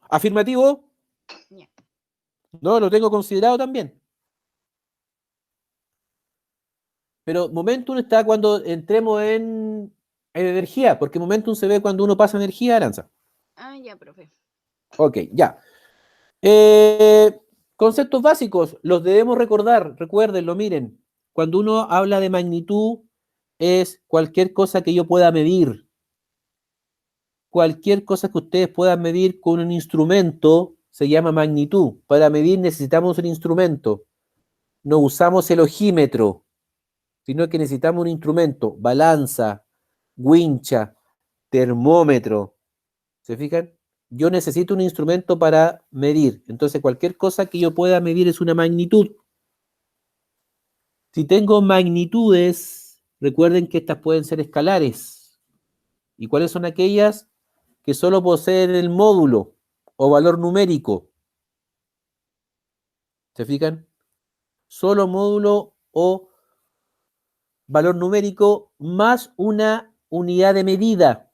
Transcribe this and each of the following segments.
¿Afirmativo? Ya. No, lo tengo considerado también. Pero momentum está cuando entremos en energía, porque momentum se ve cuando uno pasa energía, Aranza. Ah, ya, profe. Ok, ya. Conceptos básicos, los debemos recordar, recuérdenlo, miren. Cuando uno habla de magnitud, es cualquier cosa que yo pueda medir. Cualquier cosa que ustedes puedan medir con un instrumento se llama magnitud. Para medir necesitamos un instrumento. No usamos el ojímetro, sino que necesitamos un instrumento, balanza, wincha, termómetro. ¿Se fijan? Yo necesito un instrumento para medir. Entonces, cualquier cosa que yo pueda medir es una magnitud. Si tengo magnitudes, recuerden que estas pueden ser escalares. ¿Y cuáles son aquellas que solo poseen el módulo o valor numérico? ¿Se fijan? Solo módulo o valor numérico más una unidad de medida.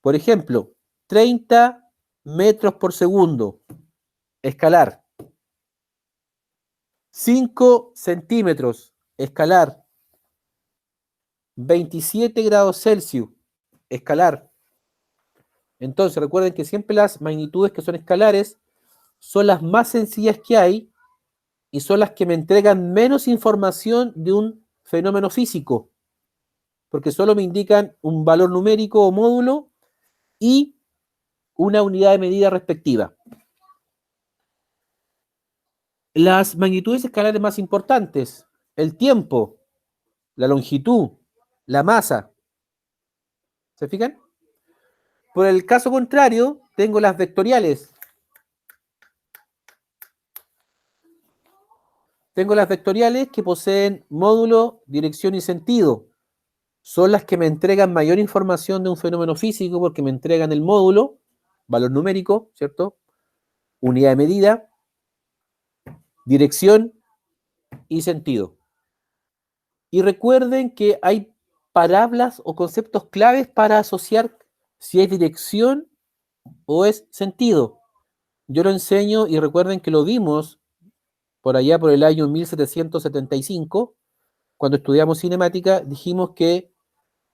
Por ejemplo, 30 metros por segundo, escalar. 5 centímetros, escalar. 27 grados Celsius, escalar. Entonces, recuerden que siempre las magnitudes que son escalares son las más sencillas que hay y son las que me entregan menos información de un fenómeno físico, porque solo me indican un valor numérico o módulo y una unidad de medida respectiva. Las magnitudes escalares más importantes, el tiempo, la longitud, la masa. ¿Se fijan? Por el caso contrario, tengo las vectoriales. Tengo las vectoriales que poseen módulo, dirección y sentido. Son las que me entregan mayor información de un fenómeno físico porque me entregan el módulo, valor numérico, ¿cierto? Unidad de medida, dirección y sentido. Y recuerden que hay palabras o conceptos claves para asociar si es dirección o es sentido. Yo lo enseño y recuerden que lo vimos por allá por el año 1775, cuando estudiamos cinemática, dijimos que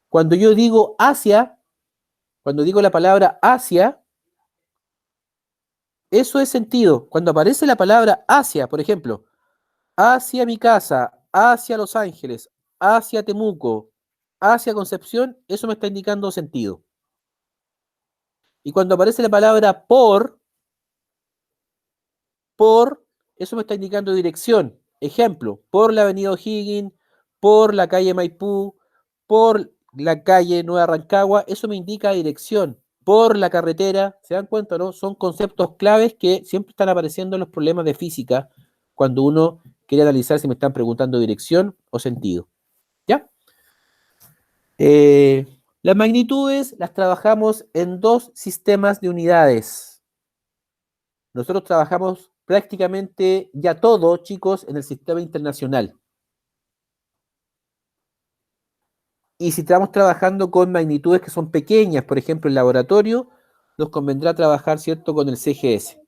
cuando yo digo hacia, cuando digo la palabra hacia, eso es sentido. Cuando aparece la palabra hacia, por ejemplo, hacia mi casa, hacia Los Ángeles, hacia Temuco, hacia Concepción, eso me está indicando sentido. Y cuando aparece la palabra por, eso me está indicando dirección. Ejemplo, por la avenida O'Higgins, por la calle Maipú, por la calle Nueva Rancagua, eso me indica dirección. Por la carretera, ¿se dan cuenta, no? Son conceptos claves que siempre están apareciendo en los problemas de física cuando uno quiere analizar si me están preguntando dirección o sentido. ¿Ya? Las magnitudes las trabajamos en dos sistemas de unidades. Nosotros trabajamos prácticamente ya todo, chicos, en el sistema internacional. Y si estamos trabajando con magnitudes que son pequeñas, por ejemplo, en laboratorio, nos convendrá trabajar, ¿cierto?, con el CGS.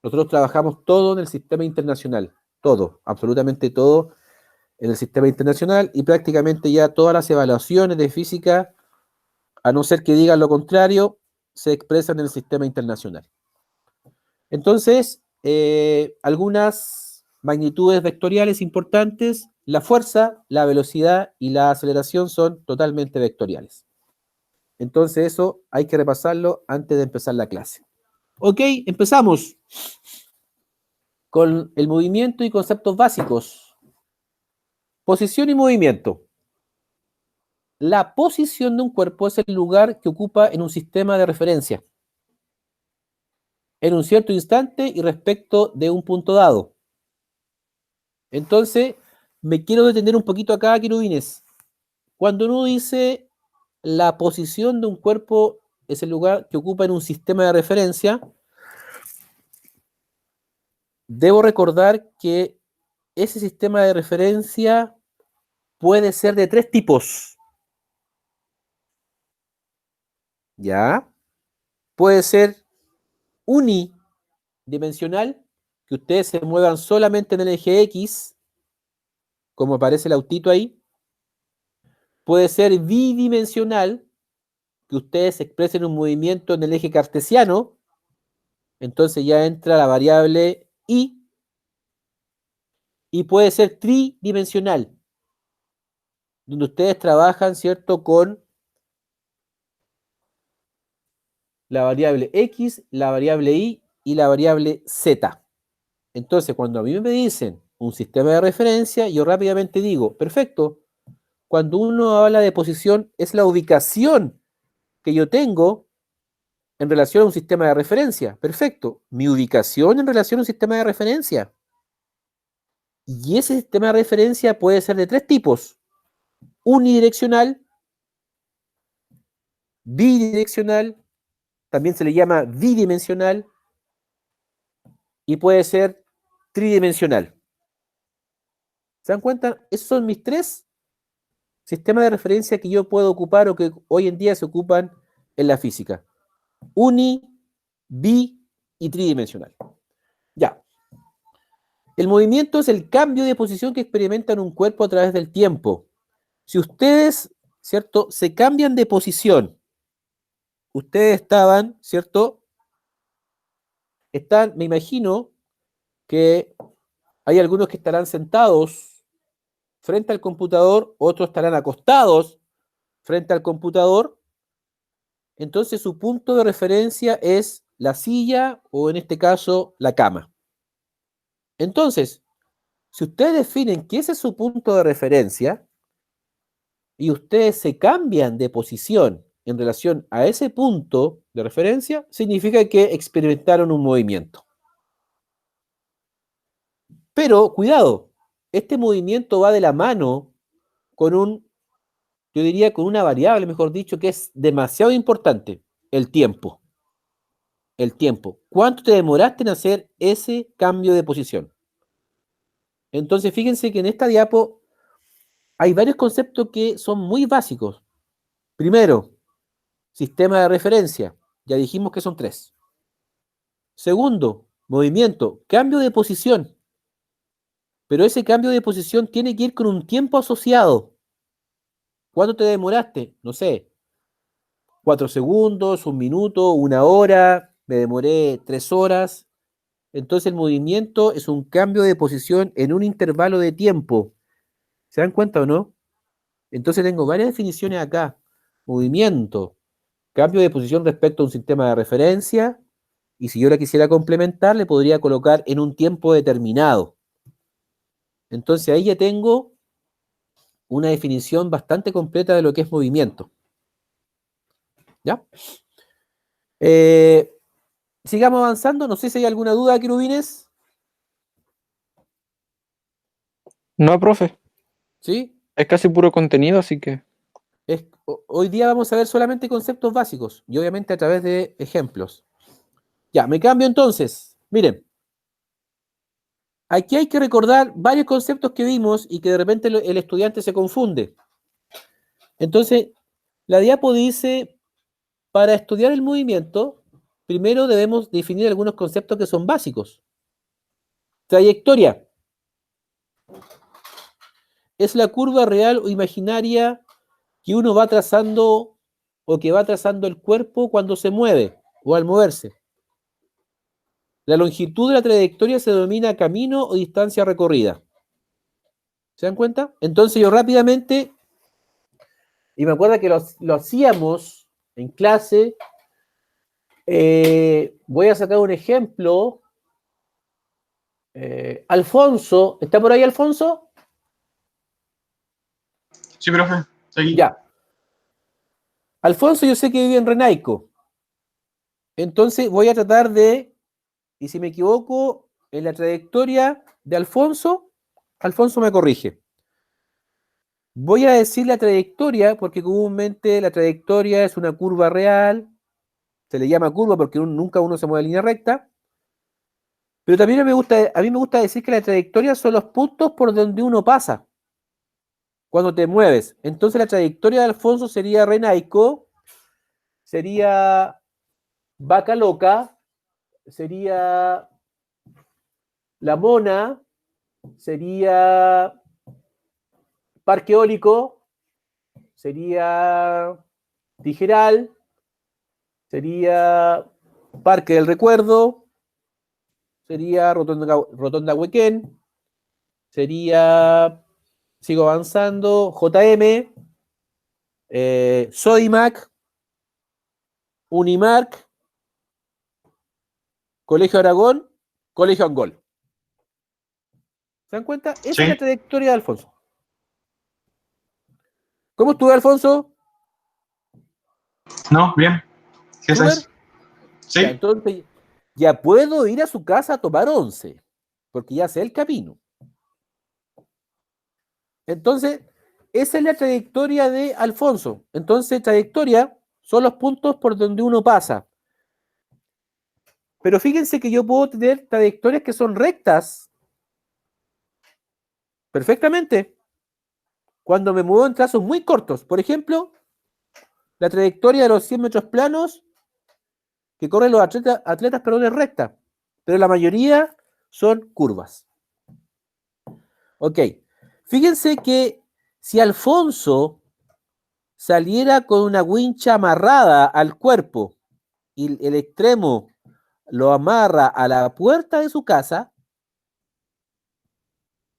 Nosotros trabajamos todo en el sistema internacional, todo, absolutamente todo en el sistema internacional y prácticamente ya todas las evaluaciones de física, a no ser que digan lo contrario, se expresan en el sistema internacional. Entonces, algunas magnitudes vectoriales importantes, la fuerza, la velocidad y la aceleración son totalmente vectoriales. Entonces eso hay que repasarlo antes de empezar la clase. Ok, empezamos con el movimiento y conceptos básicos. Posición y movimiento. La posición de un cuerpo es el lugar que ocupa en un sistema de referencia, en un cierto instante y respecto de un punto dado. Entonces, me quiero detener un poquito acá, querubines. Cuando uno dice la posición de un cuerpo es el lugar que ocupa en un sistema de referencia, debo recordar que ese sistema de referencia puede ser de tres tipos. ¿Ya? Puede ser unidimensional, que ustedes se muevan solamente en el eje X, como aparece el autito ahí. Puede ser bidimensional, que ustedes expresen un movimiento en el eje cartesiano, entonces ya entra la variable y puede ser tridimensional, donde ustedes trabajan, ¿cierto?, con la variable X, la variable Y y la variable Z. Entonces, cuando a mí me dicen un sistema de referencia, yo rápidamente digo, perfecto, cuando uno habla de posición, es la ubicación que yo tengo en relación a un sistema de referencia. Perfecto, mi ubicación en relación a un sistema de referencia. Y ese sistema de referencia puede ser de tres tipos: unidireccional, bidireccional, también se le llama bidimensional, y puede ser tridimensional. ¿Se dan cuenta? Esos son mis tres sistemas de referencia que yo puedo ocupar o que hoy en día se ocupan en la física: uni, bi y tridimensional. Ya. El movimiento es el cambio de posición que experimenta en un cuerpo a través del tiempo. Si ustedes, ¿cierto?, se cambian de posición, ustedes estaban, ¿cierto? Me imagino que hay algunos que estarán sentados frente al computador, otros estarán acostados frente al computador. Entonces su punto de referencia es la silla o en este caso la cama. Entonces, si ustedes definen que ese es su punto de referencia y ustedes se cambian de posición en relación a ese punto de referencia, significa que experimentaron un movimiento. Pero, cuidado, este movimiento va de la mano con yo diría con una variable, mejor dicho, que es demasiado importante: el tiempo. El tiempo. ¿Cuánto te demoraste en hacer ese cambio de posición? Entonces, fíjense que en esta diapo hay varios conceptos que son muy básicos. Primero, sistema de referencia. Ya dijimos que son tres. Segundo, movimiento, cambio de posición. Pero ese cambio de posición tiene que ir con un tiempo asociado. ¿Cuánto te demoraste? No sé, 4 segundos, 1 minuto, 1 hora, me demoré 3 horas. Entonces el movimiento es un cambio de posición en un intervalo de tiempo. ¿Se dan cuenta o no? Entonces tengo varias definiciones acá. Movimiento, cambio de posición respecto a un sistema de referencia, y si yo la quisiera complementar, le podría colocar en un tiempo determinado. Entonces ahí ya tengo una definición bastante completa de lo que es movimiento. ¿Ya? Sigamos avanzando. No sé si hay alguna duda, querubines. No, profe, ¿Sí? es casi puro contenido, así que... Hoy día vamos a ver solamente conceptos básicos y obviamente a través de ejemplos. Ya, me cambio entonces. Miren, aquí hay que recordar varios conceptos que vimos y que de repente el estudiante se confunde. Entonces, la diapo dice, para estudiar el movimiento, primero debemos definir algunos conceptos que son básicos. Trayectoria. Es la curva real o imaginaria que uno va trazando o que va trazando el cuerpo cuando se mueve o al moverse. La longitud de la trayectoria se denomina camino o distancia recorrida. ¿Se dan cuenta? Entonces yo rápidamente, y me acuerdo que lo hacíamos en clase, voy a sacar un ejemplo. Alfonso, ¿está por ahí Alfonso? Sí, profe, está aquí. Ya. Alfonso yo sé que vive en Renaico. Entonces voy a tratar de, y si me equivoco en la trayectoria de Alfonso, Alfonso me corrige. Voy a decir la trayectoria porque comúnmente la trayectoria es una curva real, se le llama curva porque nunca uno se mueve en línea recta, pero también a mí me gusta decir que la trayectoria son los puntos por donde uno pasa cuando te mueves. Entonces la trayectoria de Alfonso sería Renaico, sería Vaca Loca, sería La Mona, sería Parque Eólico, sería Tijeral, sería Parque del Recuerdo, sería Rotonda Huequén, sería, sigo avanzando, JM, Sodimac, Unimark, Colegio Aragón, Colegio Angol. ¿Se dan cuenta? Esa Sí. es la trayectoria de Alfonso. ¿Cómo estuvo, Alfonso? No, bien. ¿Qué ¿Súper? haces? Sí. Ya, entonces, ya puedo ir a su casa a tomar once, porque ya sé el camino. Entonces, esa es la trayectoria de Alfonso. Entonces, trayectoria son los puntos por donde uno pasa. Pero fíjense que yo puedo tener trayectorias que son rectas perfectamente cuando me muevo en trazos muy cortos. Por ejemplo, la trayectoria de los 100 metros planos que corren los atletas, perdón, es recta, pero la mayoría son curvas. Ok, fíjense que si Alfonso saliera con una wincha amarrada al cuerpo y el extremo lo amarra a la puerta de su casa,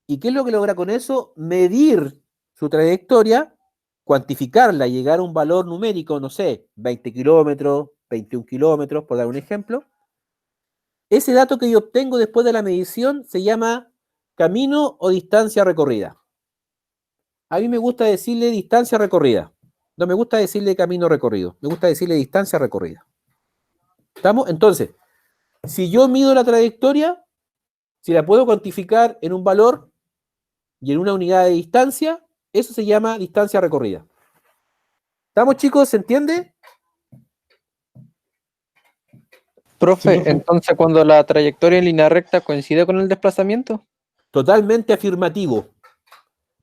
¿y qué es lo que logra con eso? Medir su trayectoria, cuantificarla, llegar a un valor numérico, no sé, 20 kilómetros, 21 kilómetros, por dar un ejemplo. Ese dato que yo obtengo después de la medición se llama camino o distancia recorrida. A mí me gusta decirle distancia recorrida. No me gusta decirle camino recorrido. Me gusta decirle distancia recorrida. ¿Estamos? Entonces, si yo mido la trayectoria, si la puedo cuantificar en un valor y en una unidad de distancia, eso se llama distancia recorrida. ¿Estamos, chicos? ¿Se entiende? Profe, Sí, profe. entonces cuando la trayectoria en línea recta coincide con el desplazamiento. Totalmente afirmativo.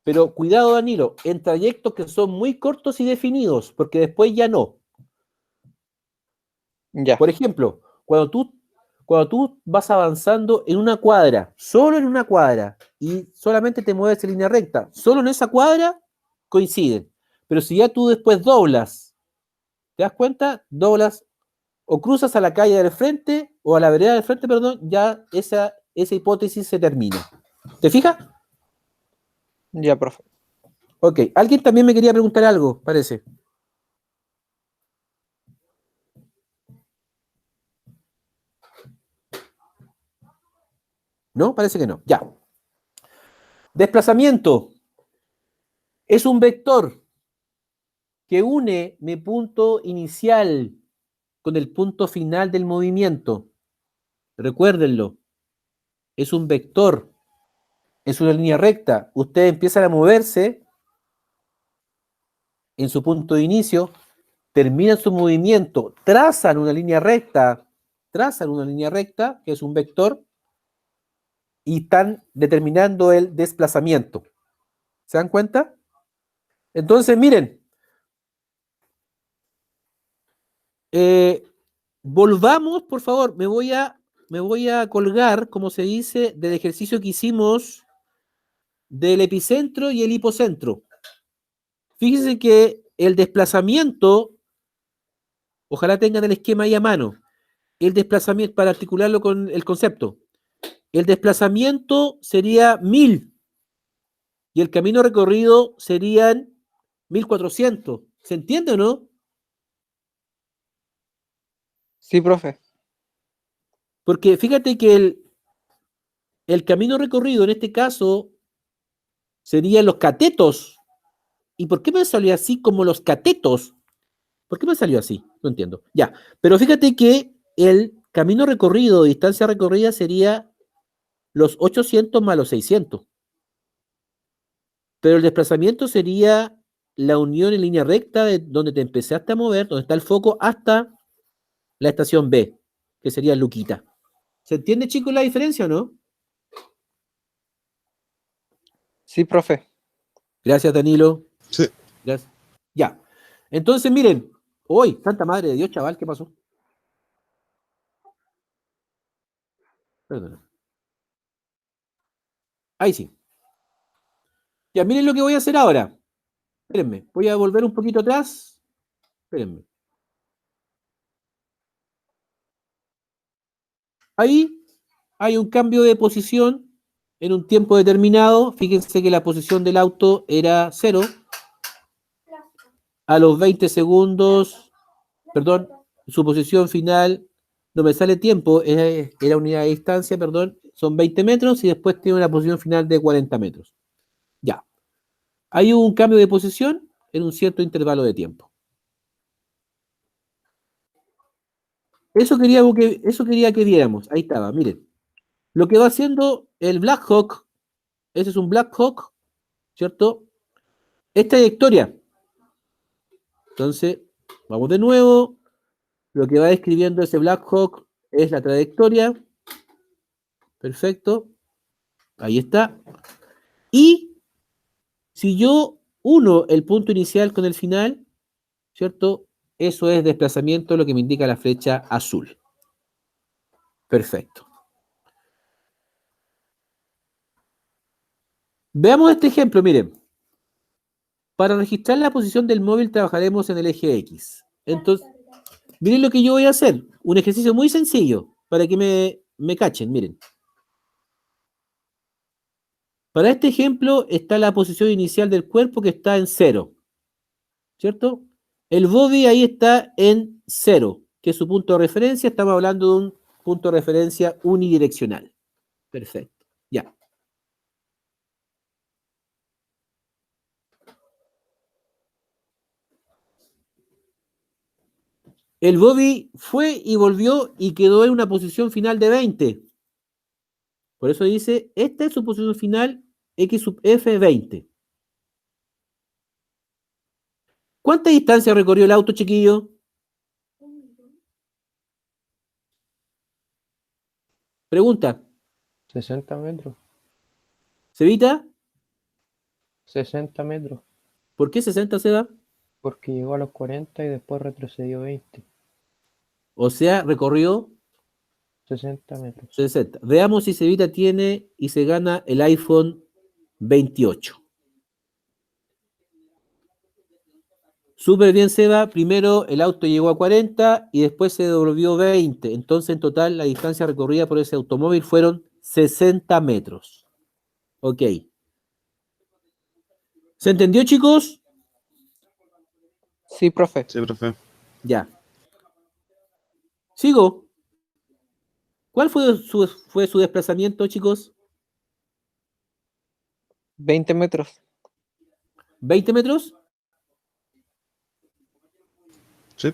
Pero cuidado, Danilo, en trayectos que son muy cortos y definidos, porque después ya no. Ya, Por ejemplo, cuando tú vas avanzando en una cuadra, solo en una cuadra, y solamente te mueves en línea recta, solo en esa cuadra coinciden. Pero si ya tú después doblas, ¿te das cuenta? Doblas o cruzas a la calle del frente o a la vereda del frente, perdón, ya esa hipótesis se termina. ¿Te fijas? ya, profe. Ok, alguien también me quería preguntar algo, parece. ¿No? Parece que no. Ya. Desplazamiento es un vector que une mi punto inicial con el punto final del movimiento. Recuérdenlo. Es un vector. Es una línea recta. Ustedes empiezan a moverse en su punto de inicio, terminan su movimiento, trazan una línea recta, que es un vector, y están determinando el desplazamiento. ¿Se dan cuenta? Entonces, miren, volvamos, por favor, me voy a colgar, como se dice, del ejercicio que hicimos del epicentro y el hipocentro. Fíjense que el desplazamiento, ojalá tengan el esquema ahí a mano, el desplazamiento, para articularlo con el concepto, el desplazamiento sería 1000 y el camino recorrido serían 1400. ¿Se entiende o no? Sí, profe. Porque fíjate que el camino recorrido en este caso serían los catetos. ¿Y por qué me salió así como los catetos? ¿Por qué me salió así? No entiendo. Ya, pero fíjate que el camino recorrido, distancia recorrida, sería los 800 más los 600. Pero el desplazamiento sería la unión en línea recta de donde te empezaste a mover, donde está el foco, hasta la estación B, que sería Luquita. ¿Se entiende, chicos, la diferencia o no? Sí, profe. Gracias, Danilo. Sí. Gracias. Ya. Entonces, miren, hoy, santa madre de Dios, chaval, ¿qué pasó? Perdón. Ahí sí. Ya, miren lo que voy a hacer ahora. Espérenme, voy a volver un poquito atrás. Espérenme. Ahí hay un cambio de posición en un tiempo determinado. Fíjense que la posición del auto era 0. A los 20 segundos, perdón, su posición final, no me sale tiempo, era unidad de distancia, perdón, son 20 metros y después tiene una posición final de 40 metros. Ya. Hay un cambio de posición en un cierto intervalo de tiempo. Eso quería que viéramos. Ahí estaba, miren. Lo que va haciendo el Black Hawk, ese es un Black Hawk, ¿cierto? Es trayectoria. Entonces, vamos de nuevo. Lo que va describiendo ese Black Hawk es la trayectoria. Perfecto. Ahí está. Y si yo uno el punto inicial con el final, ¿cierto? Eso es desplazamiento, lo que me indica la flecha azul. Perfecto. Veamos este ejemplo, miren. Para registrar la posición del móvil trabajaremos en el eje X. Entonces, miren lo que yo voy a hacer. Un ejercicio muy sencillo para que me cachen, miren. Para este ejemplo está la posición inicial del cuerpo que está en 0. ¿Cierto? El body ahí está en 0, que es su punto de referencia. Estamos hablando de un punto de referencia unidireccional. Perfecto. Ya. El body fue y volvió y quedó en una posición final de 20. Por eso dice, esta es su posición final, X sub F 20. ¿Cuánta distancia recorrió el auto, chiquillo? Pregunta. 60 metros. ¿Cevita? 60 metros. ¿Por qué 60 se da? Porque llegó a los 40 y después retrocedió 20. O sea, recorrió 60 metros. 60. Veamos si Cevita tiene y se gana el iPhone 28. Súper bien, Seba. Primero el auto llegó a 40 y después se devolvió 20. Entonces, en total, la distancia recorrida por ese automóvil fueron 60 metros. Ok. ¿Se entendió, chicos? Sí, profe. Sí, profe. Ya. Sigo. ¿Cuál fue su desplazamiento, chicos? 20 metros. ¿20 metros? Sí.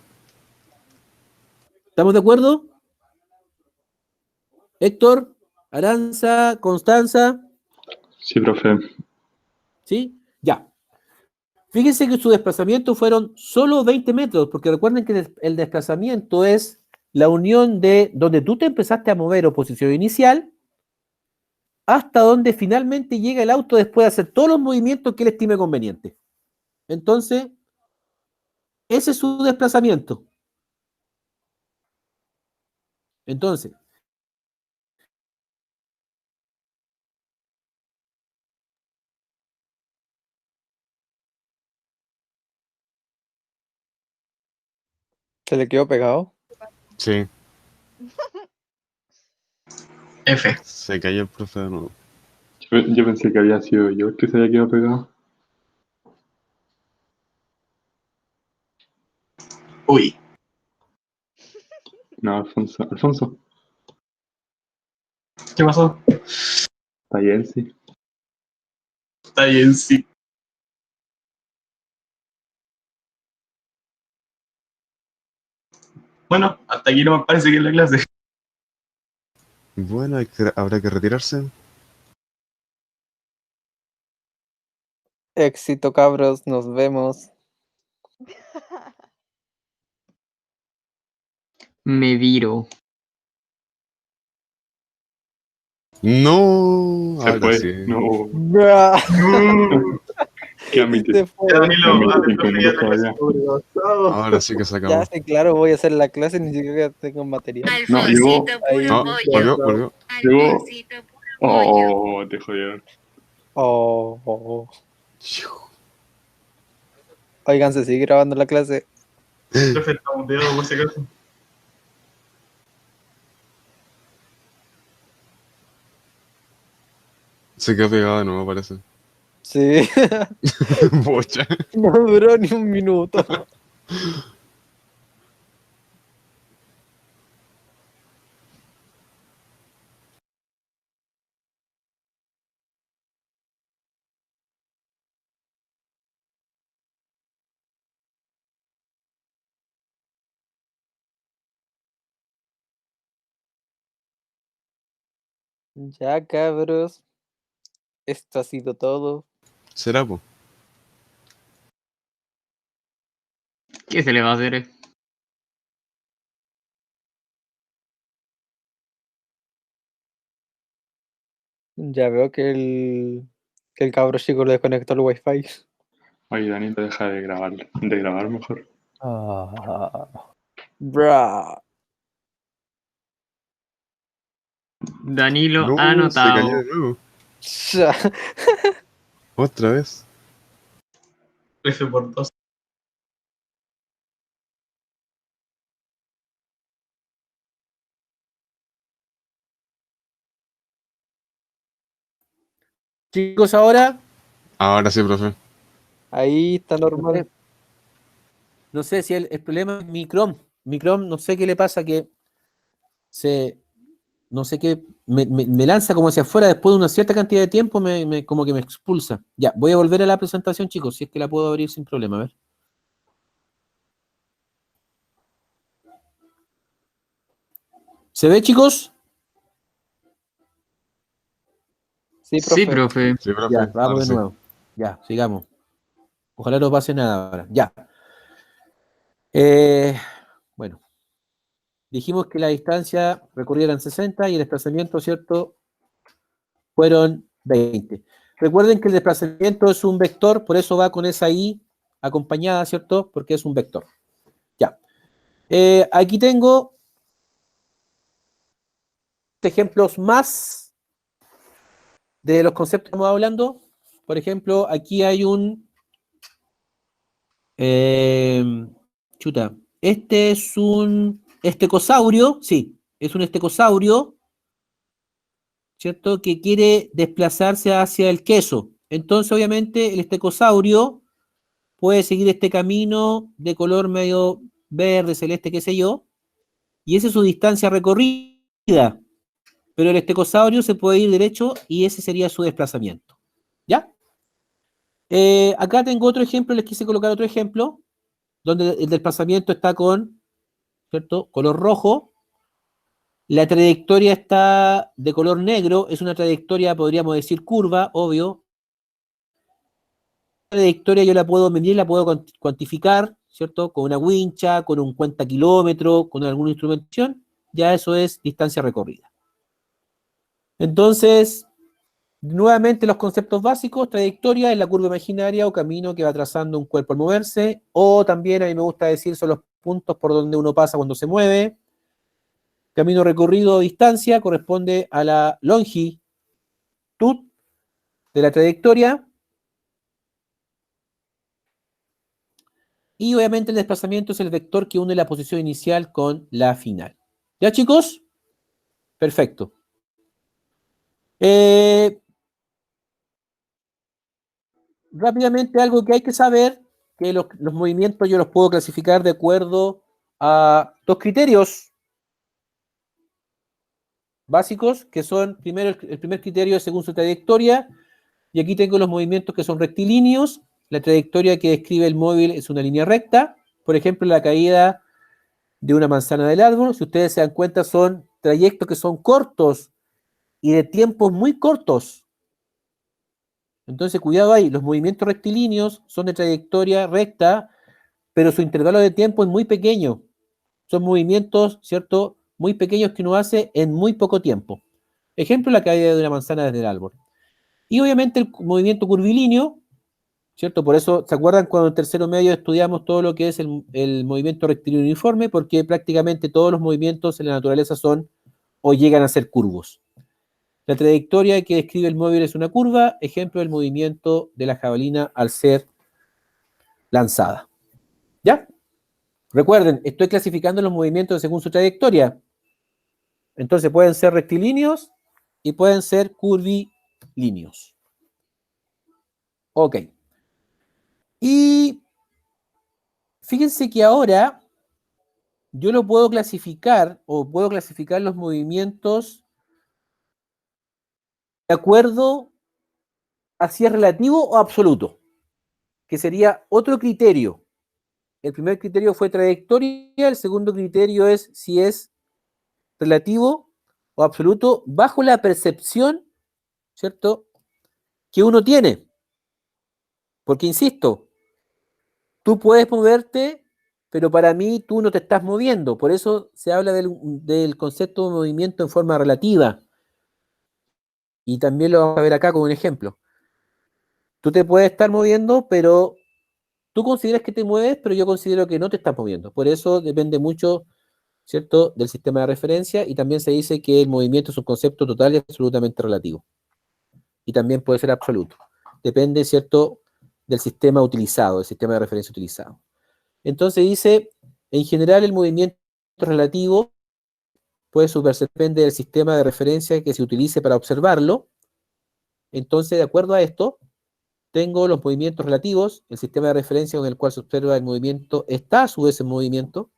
¿Estamos de acuerdo? Héctor, Aranza, Constanza. Sí, profe. ¿Sí? Ya. Fíjense que su desplazamiento fueron solo 20 metros, porque recuerden que el desplazamiento es la unión de donde tú te empezaste a mover o posición inicial hasta donde finalmente llega el auto después de hacer todos los movimientos que él estime conveniente. Entonces, ese es su desplazamiento. Entonces, ¿Se le quedó pegado? Sí. F. Se cayó el profe de nuevo. Yo pensé que había sido yo el que se había quedado pegado. Uy. No, Alfonso. Alfonso. ¿Qué pasó? Está bien, sí. Está bien, sí. Bueno, hasta aquí no me parece que es la clase. Bueno, habrá que retirarse. Éxito, cabros. Nos vemos. Me viro. No, Se ahora fue. sí. No. ¿Qué admitir? Se fue. Ya, Danilo, Me hazle, metí profe, con ya gusto la allá. clase. Ahora sí que se acabó. Ya sé, claro, voy a hacer la clase, ni siquiera tengo material. No, llegó. Ahí. No, volvió. Llegó. Oh, te jodieron. Oh. Oigan, se sigue grabando la clase. Profe, está muteado por si acaso. Se quedó pegado de nuevo, parece. Sí. Bocha. No duró ni un minuto. Ya, cabros. Esto ha sido todo. ¿Será, po? ¿Qué se le va a hacer? Ya veo que el cabro chico le desconectó el wifi. Oye, Dani, deja de grabar mejor. Bra. Danilo No, se anotado. cayó de nuevo. Ya. Otra vez. F por 2. Chicos, ahora, Ahora sí, profe. Ahí está normal. no sé si el problema es mi Chrome. Mi Chrome, no sé qué le pasa, que no sé qué, me lanza como hacia afuera después de una cierta cantidad de tiempo, como que me expulsa. Ya, voy a volver a la presentación, chicos, si es que la puedo abrir sin problema, a ver. ¿Se ve, chicos? Sí, Sí, profe. profe. Sí, profe. Ya, vamos Ahora de sí. nuevo. Ya, sigamos. Ojalá no pase nada ahora. Ya. Bueno, dijimos que la distancia recorrida eran 60 y el desplazamiento, ¿cierto? Fueron 20. Recuerden que el desplazamiento es un vector, por eso va con esa I acompañada, ¿cierto? Porque es un vector. Ya. Aquí tengo ejemplos más de los conceptos que estamos hablando. Por ejemplo, aquí hay un... chuta. Este es un estegosaurio, sí, es un estegosaurio, ¿cierto? Que quiere desplazarse hacia el queso. Entonces, obviamente, el estegosaurio puede seguir este camino de color medio verde, celeste, qué sé yo, y esa es su distancia recorrida. Pero el estegosaurio se puede ir derecho y ese sería su desplazamiento. ¿Ya? Acá tengo otro ejemplo, les quise colocar otro ejemplo, donde el desplazamiento está con, ¿cierto? Color rojo. La trayectoria está de color negro, es una trayectoria, podríamos decir, curva, obvio. La trayectoria yo la puedo medir, la puedo cuantificar, ¿cierto? Con una wincha, con un cuenta kilómetro, con alguna instrumentación, ya eso es distancia recorrida. Entonces, nuevamente los conceptos básicos: trayectoria es la curva imaginaria o camino que va trazando un cuerpo al moverse, o también a mí me gusta decir son los puntos por donde uno pasa cuando se mueve. Camino recorrido o distancia corresponde a la longitud de la trayectoria. Y obviamente el desplazamiento es el vector que une la posición inicial con la final. ¿Ya, chicos? Perfecto. Rápidamente, algo que hay que saber, que los movimientos yo los puedo clasificar de acuerdo a dos criterios básicos, que son, primero, el primer criterio es según su trayectoria, y aquí tengo los movimientos que son rectilíneos. La trayectoria que describe el móvil es una línea recta. Por ejemplo, la caída de una manzana del árbol, si ustedes se dan cuenta, son trayectos que son cortos y de tiempos muy cortos. Entonces, cuidado ahí, los movimientos rectilíneos son de trayectoria recta, pero su intervalo de tiempo es muy pequeño. Son movimientos, ¿cierto?, muy pequeños que uno hace en muy poco tiempo. Ejemplo, la caída de una manzana desde el árbol. Y obviamente el movimiento curvilíneo, ¿cierto? Por eso, ¿se acuerdan cuando en tercero medio estudiamos todo lo que es el movimiento rectilíneo uniforme? Porque prácticamente todos los movimientos en la naturaleza son o llegan a ser curvos. La trayectoria que describe el móvil es una curva, ejemplo del movimiento de la jabalina al ser lanzada. ¿Ya? Recuerden, estoy clasificando los movimientos según su trayectoria. Entonces pueden ser rectilíneos y pueden ser curvilíneos. Ok. Y fíjense que ahora yo lo puedo clasificar o puedo clasificar los movimientos de acuerdo a si es relativo o absoluto, que sería otro criterio. El primer criterio fue trayectoria, el segundo criterio es si es relativo o absoluto bajo la percepción, ¿cierto?, que uno tiene. Porque, insisto, tú puedes moverte, pero para mí tú no te estás moviendo. Por eso se habla del concepto de movimiento en forma relativa. Y también lo vamos a ver acá con un ejemplo. Tú te puedes estar moviendo, pero tú consideras que te mueves, pero yo considero que no te estás moviendo. Por eso depende mucho, ¿cierto?, del sistema de referencia, y también se dice que el movimiento es un concepto total y absolutamente relativo. Y también puede ser absoluto. Depende, ¿cierto?, del sistema utilizado, del sistema de referencia utilizado. Entonces dice, en general el movimiento relativo puede depende del sistema de referencia que se utilice para observarlo. Entonces, de acuerdo a esto, tengo los movimientos relativos, el sistema de referencia con el cual se observa el movimiento está a su vez en movimiento.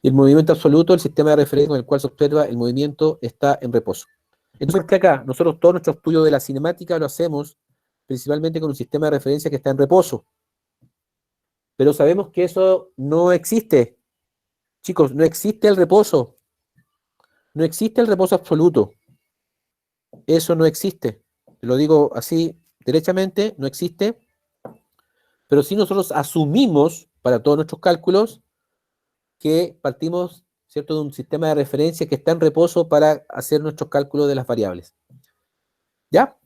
Y el movimiento absoluto, el sistema de referencia con el cual se observa el movimiento está en reposo. Entonces, acá, nosotros todo nuestro estudio de la cinemática lo hacemos principalmente con un sistema de referencia que está en reposo. Pero sabemos que eso no existe. Chicos, no existe el reposo. No existe el reposo absoluto. Eso no existe. Lo digo así derechamente, no existe. Pero sí nosotros asumimos para todos nuestros cálculos que partimos, ¿cierto?, de un sistema de referencia que está en reposo para hacer nuestros cálculos de las variables. ¿Ya?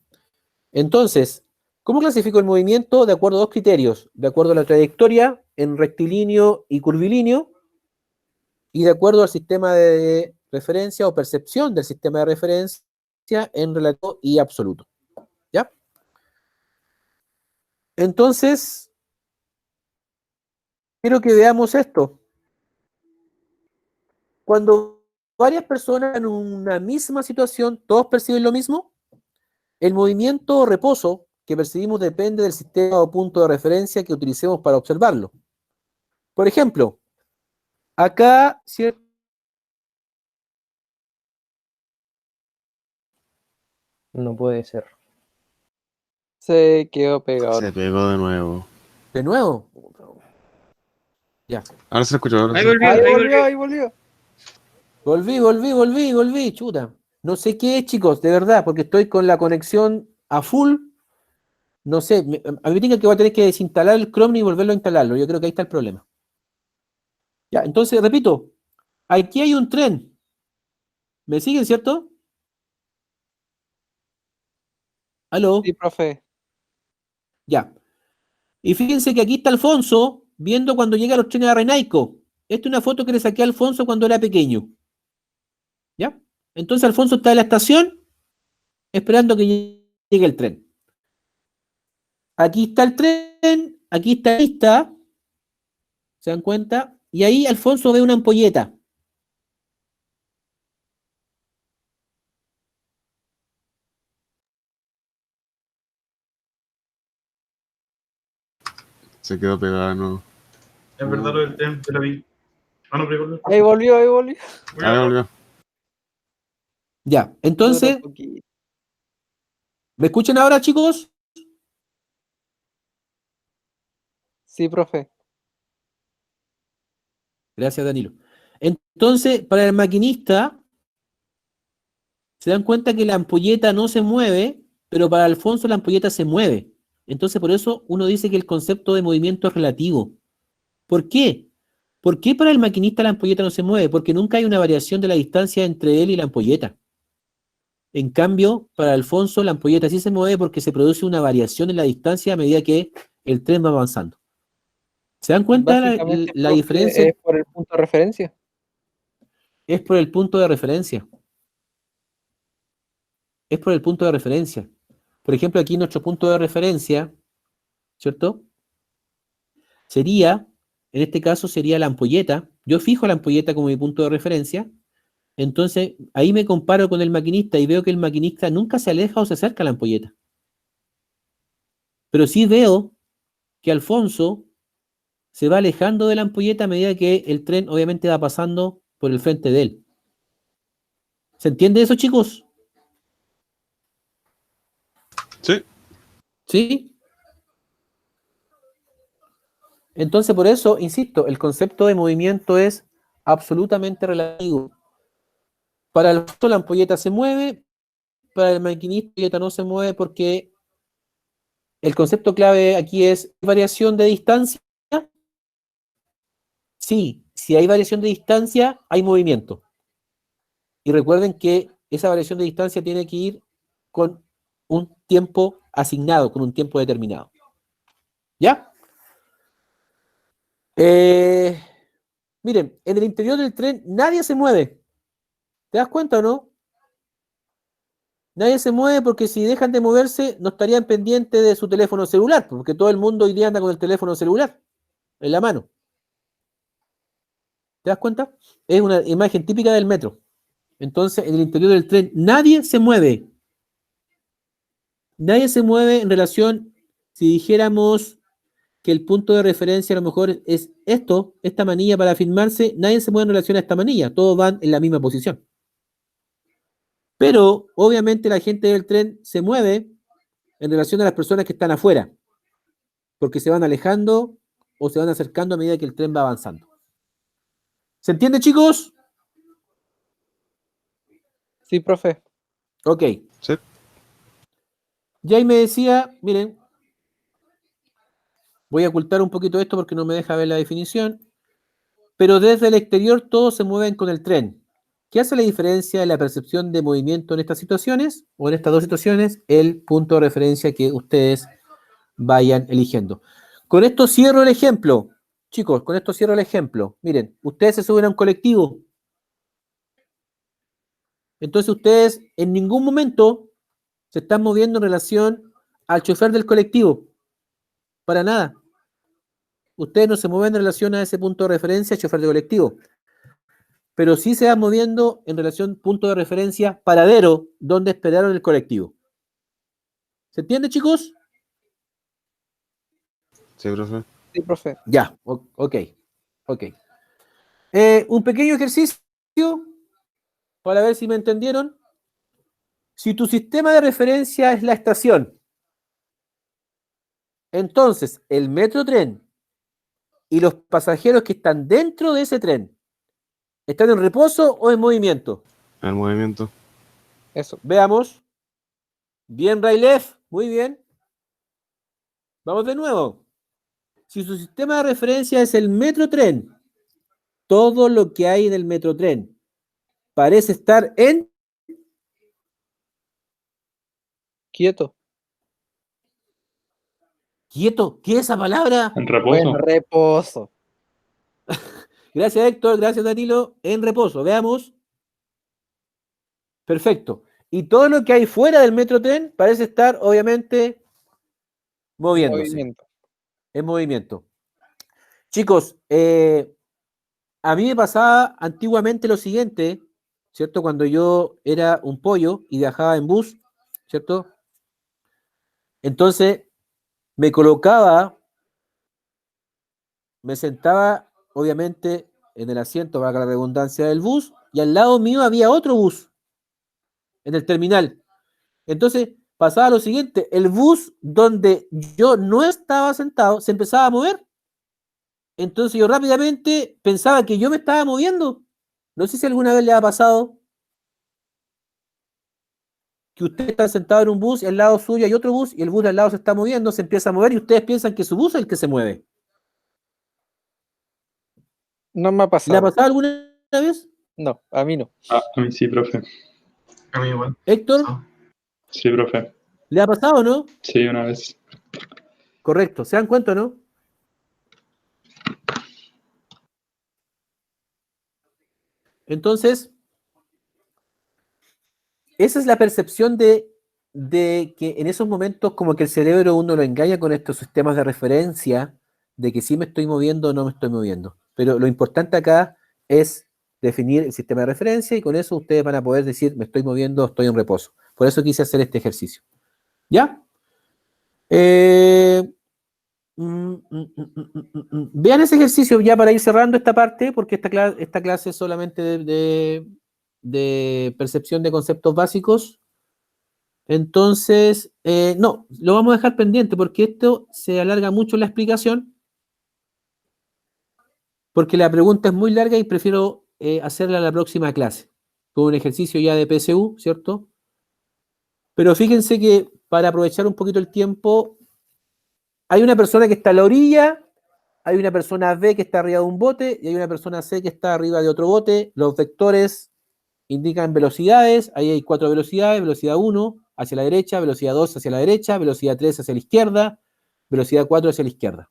Entonces, ¿cómo clasifico el movimiento? De acuerdo a dos criterios. De acuerdo a la trayectoria en rectilíneo y curvilíneo, y de acuerdo al sistema de referencia o percepción del sistema de referencia en relativo y absoluto. ¿Ya? Entonces, quiero que veamos esto. Cuando varias personas en una misma situación, todos perciben lo mismo, el movimiento o reposo que percibimos depende del sistema o punto de referencia que utilicemos para observarlo. Por ejemplo, acá, ¿cierto? No puede ser. Se quedó pegado. Se pegó de nuevo. De nuevo. Ya. Ahora se escuchó. Ahora Ahí sí. volvió, Ahí ahí volvió, volvió. ahí volvió. Volví, chuta. No sé qué es, chicos, de verdad, porque estoy con la conexión a full. No sé, a mí me que voy a tener que desinstalar el Chrome y volverlo a instalarlo. Yo creo que ahí está el problema. Ya, entonces, repito, aquí hay un tren. ¿Me siguen, cierto? ¿Aló? Sí, profe. Ya. Y fíjense que aquí está Alfonso viendo cuando llegan los trenes a Renaico. Esta es una foto que le saqué a Alfonso cuando era pequeño. ¿Ya? Entonces Alfonso está en la estación esperando que llegue el tren. Aquí está el tren, aquí está la lista. ¿Se dan cuenta? Y ahí Alfonso ve una ampolleta. Se quedó pegado de nuevo. Es verdad lo del tren, te lo vi. Ah, no, pero volvió. Ahí volvió, ahí volvió. Ahí volvió. Ya, entonces, Dura poquito. ¿me escuchan ahora, chicos? Sí, profe. Gracias, Danilo. Entonces, para el maquinista, se dan cuenta que la ampolleta no se mueve, pero para Alfonso la ampolleta se mueve. Entonces, por eso uno dice que el concepto de movimiento es relativo. ¿Por qué? ¿Por qué para el maquinista la ampolleta no se mueve? Porque nunca hay una variación de la distancia entre él y la ampolleta. En cambio, para Alfonso la ampolleta sí se mueve porque se produce una variación en la distancia a medida que el tren va avanzando. ¿Se dan cuenta Básicamente, la profe, diferencia? es por el punto de referencia. Es por el punto de referencia. Es por el punto de referencia. Por ejemplo, aquí nuestro punto de referencia, ¿cierto? Sería, en este caso sería la ampolleta. Yo fijo la ampolleta como mi punto de referencia. Entonces, ahí me comparo con el maquinista y veo que el maquinista nunca se aleja o se acerca a la ampolleta. Pero sí veo que Alfonso se va alejando de la ampolleta a medida que el tren obviamente va pasando por el frente de él. ¿Se entiende eso, chicos? Sí. ¿Sí? Entonces, por eso, insisto, el concepto de movimiento es absolutamente relativo. Para el la ampolleta se mueve, para el maquinista la ampolleta no se mueve porque el concepto clave aquí es variación de distancia. Sí, si hay variación de distancia, hay movimiento. Y recuerden que esa variación de distancia tiene que ir con un tiempo asignado, con un tiempo determinado. ¿Ya? Miren, en el interior del tren nadie se mueve. ¿Te das cuenta o no? Nadie se mueve porque si dejan de moverse no estarían pendientes de su teléfono celular, porque todo el mundo hoy día anda con el teléfono celular en la mano. ¿Te das cuenta? Es una imagen típica del metro. Entonces, en el interior del tren nadie se mueve. Nadie se mueve en relación, si dijéramos que el punto de referencia a lo mejor es esto, esta manilla para firmarse, nadie se mueve en relación a esta manilla, todos van en la misma posición. Pero, obviamente, la gente del tren se mueve en relación a las personas que están afuera, porque se van alejando o se van acercando a medida que el tren va avanzando. ¿Se entiende, chicos? Sí, profe. Ok. Sí. Y ahí me decía, miren, voy a ocultar un poquito esto porque no me deja ver la definición, pero desde el exterior todos se mueven con el tren. ¿Qué hace la diferencia de la percepción de movimiento en estas situaciones o en estas dos situaciones? El punto de referencia que ustedes vayan eligiendo. Con esto cierro el ejemplo. Chicos, con esto cierro el ejemplo. Miren, ustedes se suben a un colectivo. Entonces ustedes en ningún momento se están moviendo en relación al chofer del colectivo. Para nada. Ustedes no se mueven en relación a ese punto de referencia, chofer de colectivo. Pero sí se van moviendo en relación punto de referencia, paradero, donde esperaron el colectivo. ¿Se entiende, chicos? Sí, profe. Sí, profe. Ya, ok. Un pequeño ejercicio para ver si me entendieron. Si tu sistema de referencia es la estación, entonces el metrotren y los pasajeros que están dentro de ese tren, ¿están en reposo o en movimiento? El movimiento. Eso. Veamos. Bien, Railef, muy bien. Vamos de nuevo. Si su sistema de referencia es el metrotren, todo lo que hay en el metrotren parece estar en Quieto. quieto. ¿Qué es esa palabra? En O reposo. en reposo. Gracias, Héctor. Gracias, Danilo. En reposo. Veamos. Perfecto. Y todo lo que hay fuera del metrotren parece estar, obviamente, moviéndose, Movimiento. en movimiento. Chicos, a mí me pasaba antiguamente lo siguiente, ¿cierto? Cuando yo era un pollo y viajaba en bus, ¿cierto? Entonces me colocaba, me sentaba, obviamente, en el asiento, valga la redundancia, del bus, y al lado mío había otro bus en el terminal. Entonces pasaba lo siguiente, el bus donde yo no estaba sentado se empezaba a mover. Entonces yo rápidamente pensaba que yo me estaba moviendo. No sé si alguna vez le ha pasado que usted está sentado en un bus y al lado suyo hay otro bus y el bus de al lado se está moviendo, se empieza a mover y ustedes piensan que su bus es el que se mueve. No me ha ¿Le ha pasado. pasado alguna vez? No, a mí no. Ah, a mí sí, profe. A mí igual. Héctor, Ah, Sí, profe. ¿le ha pasado o no? Sí, una vez. Correcto, ¿se dan cuenta o no? Entonces, esa es la percepción de que en esos momentos como que el cerebro uno lo engaña con estos sistemas de referencia de que sí me estoy moviendo o no me estoy moviendo. Pero lo importante acá es definir el sistema de referencia y con eso ustedes van a poder decir me estoy moviendo o estoy en reposo. Por eso quise hacer este ejercicio. ¿Ya? Vean ese ejercicio ya para ir cerrando esta parte, porque esta clase es solamente de percepción de conceptos básicos. Entonces, no, lo vamos a dejar pendiente porque esto se alarga mucho la explicación, porque la pregunta es muy larga y prefiero hacerla en la próxima clase, con un ejercicio ya de PSU, ¿cierto? Pero fíjense que para aprovechar un poquito el tiempo, hay una persona que está a la orilla, hay una persona B que está arriba de un bote y hay una persona C que está arriba de otro bote. Los vectores indican velocidades, ahí hay 4 velocidades, velocidad 1 hacia la derecha, velocidad 2 hacia la derecha, velocidad 3 hacia la izquierda, velocidad 4 hacia la izquierda.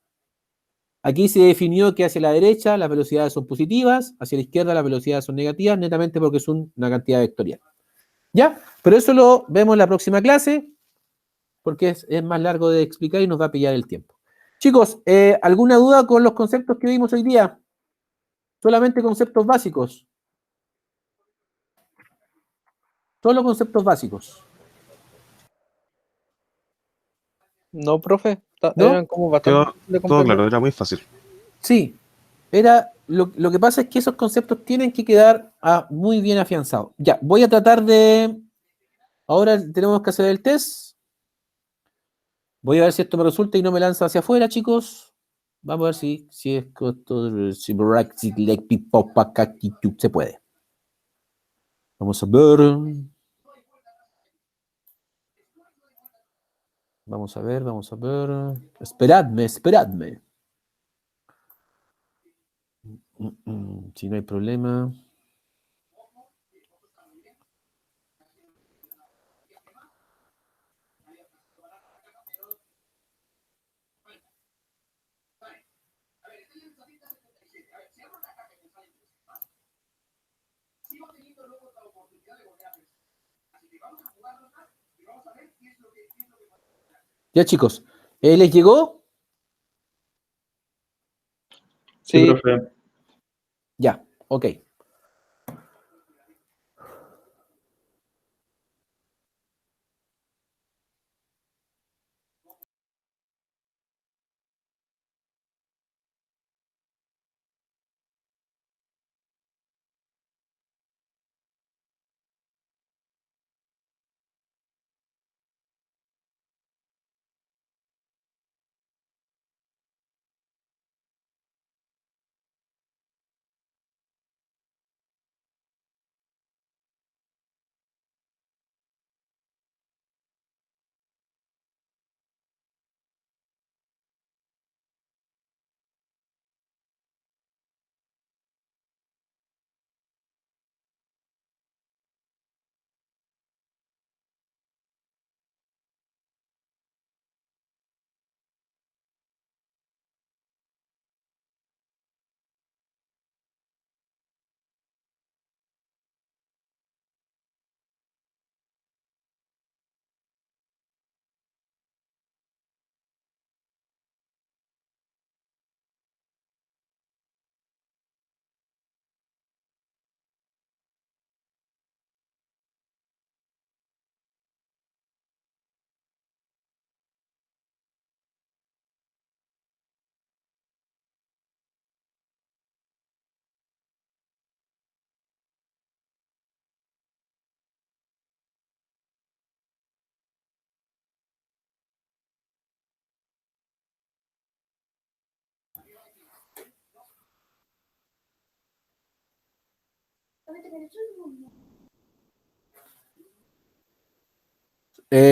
Aquí se definió que hacia la derecha las velocidades son positivas, hacia la izquierda las velocidades son negativas, netamente porque es una cantidad vectorial. ¿Ya? Pero eso lo vemos en la próxima clase, porque es más largo de explicar y nos va a pillar el tiempo. Chicos, ¿alguna duda con los conceptos que vimos hoy día? Solamente conceptos básicos. Solo conceptos básicos. No, profe. ¿No? Eran como bastante Quedó de todo claro, comprender. era muy fácil. Sí. Lo que pasa es que esos conceptos tienen que quedar muy bien afianzados. Ya, voy a tratar de... Ahora tenemos que hacer el test. Voy a ver si esto me resulta y no me lanza hacia afuera, chicos. Vamos a ver si es se puede. Vamos a ver. Vamos a ver. Esperadme. Si no hay problema. Ya, chicos. ¿Les llegó? Sí, Sí, profe. Ya, ok.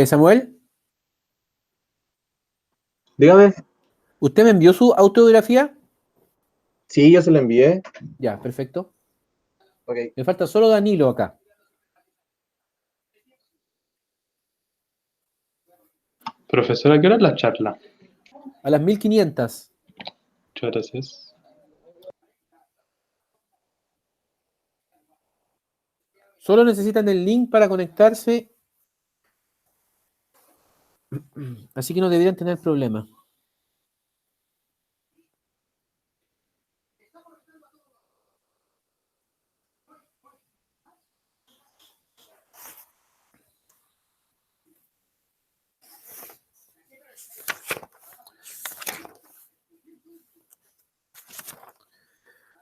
Samuel, Dígame. ¿usted me envió su autobiografía? Sí, yo se lo envié. Ya, perfecto. Ok. Me falta solo Danilo acá. Profesora, ¿a qué hora es la charla? A las 1500. Muchas gracias. Solo necesitan el link para conectarse. Así que no deberían tener problema.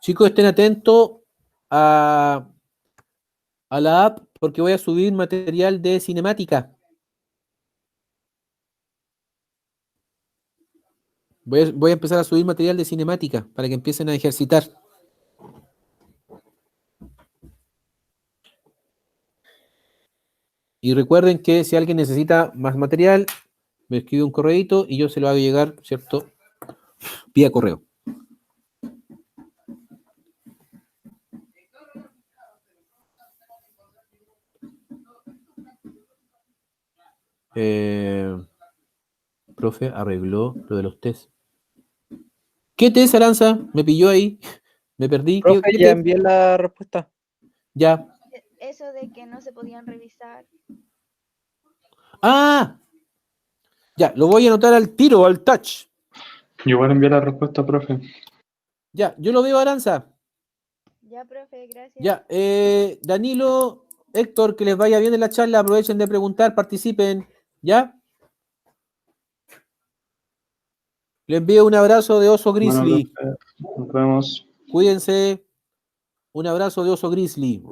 Chicos, estén atentos a la app porque voy a subir material de cinemática. Voy a empezar a subir material de cinemática para que empiecen a ejercitar. Y recuerden que si alguien necesita más material, me escribe un correíto y yo se lo hago llegar, ¿cierto? Vía correo. Profe, arregló lo de los test. ¿Qué test, Aranza? Me pilló ahí. Me perdí. Profe, ¿Qué ya test? envié la respuesta. Ya. Eso de que no se podían revisar. ¡Ah! Ya, lo voy a anotar al tiro, al touch. Yo igual envié la respuesta, profe. Ya, yo lo veo, Aranza. Ya, profe, gracias. Ya, Danilo, Héctor, que les vaya bien en la charla. Aprovechen de preguntar, participen. ¿Ya? Le envío un abrazo de oso Bueno, grizzly. profe, nos vemos. Cuídense. Un abrazo de oso grizzly.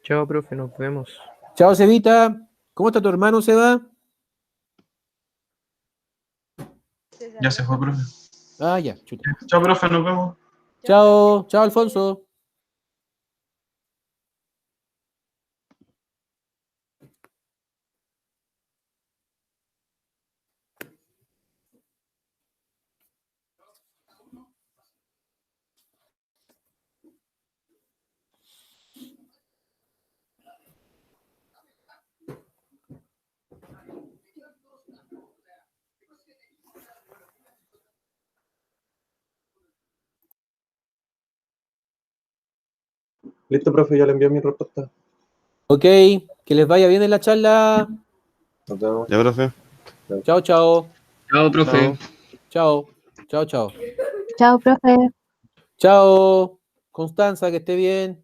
Chao, profe, nos vemos. Chao, Cevita. ¿Cómo está tu hermano, Seba? Ya se fue, profe. Ah, ya, chuta. Chao, profe, nos vemos. Chao, chao, Alfonso. Listo, profe, ya le envié mi respuesta. Ok, que les vaya bien en la charla. Nos vemos. Ya, profe. Chao, chao. Chao, profe. Chao. Chao, chao, chao. Chao, profe. Chao, Constanza, que esté bien.